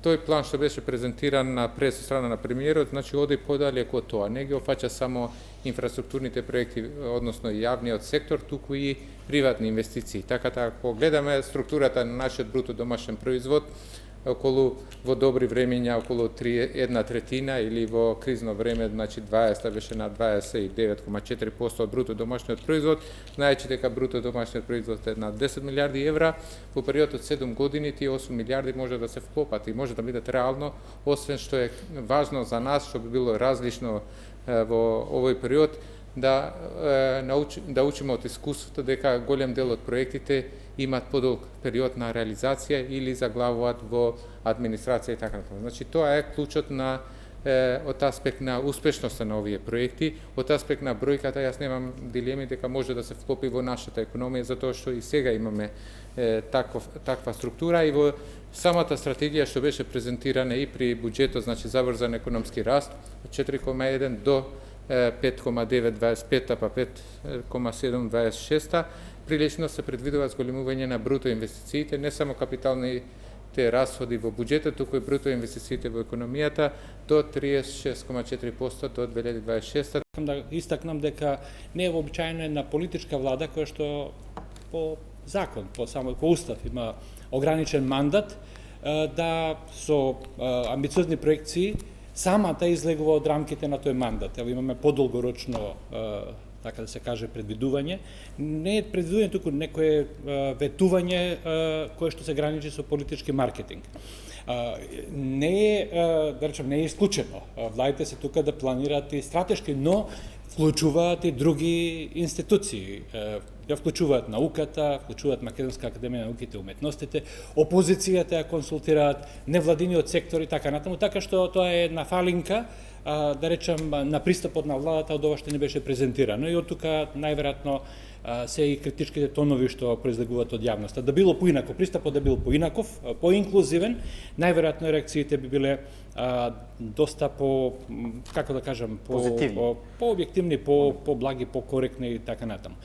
тој план што беше презентиран на пред страна на премиерот, значи оди подалеку од тоа, не ги опфаќа само инфраструктурните проекти, односно јавниот сектор, туку и приватни инвестиции. Така ако гледаме структурата на нашиот бруто домашен производ, во добри времења околу 1/3 или во кризно време, значи 20 беше на 29,4% од бруто домашниот производ, знаејќи дека бруто домашниот производ е на 10 милиарди евра, во период од 7 години тие 8 милиарди може да се вкопат и може да бидат реално, освен што е важно за нас, што би било различно во овој период, да учиме од искуството дека голем дел од проектите имат подолг период на реализација или заглавуваат во администрација и така натаму. Значи тоа е клучот на од аспект на успешноста на овие проекти, од аспект на бројката јас немам дилеми дека може да се вклопи во нашата економија, затоа што и сега имаме таква структура и во самата стратегија што беше презентирана и при буџетот, значи заврзан економски раст од 4,1 до 5,9-25, па 5,7-26, прилично се предвидува зголемување на бруто инвестициите, не само капиталните расходи во буџетот, туку и бруто инвестициите во економијата до 36,4% до 2026. Да истакнам дека не е вообичаено на политичка влада која што по закон, по устав има ограничен мандат да со амбициозни проекции самата излегува од рамките на тој мандат. Ево имаме подолгорочно, така да се каже, предвидување. Не е предвидување, туку некое ветување кое што се граничи со политички маркетинг. Не е, да речем, не е исклучено. Владите се тука да планираат и стратешки, но вклучуваат и други институции. Ја вклучуваат науката, вклучуваат Македонска академија на науките и уметностите, опозицијата ја консултираат, невладиниот сектор и така натаму, така што тоа е една фалинка, да речем, на пристапот на владата од ова што не беше презентирано и од тука најверојатно се и критичките тонови што произлегуваат од јавноста. Да било поинаков, пристапот да бил поинаков, поинклузивен, најверојатно реакциите би биле доста како да кажам, по објективни, по благи, по коректни и така натаму.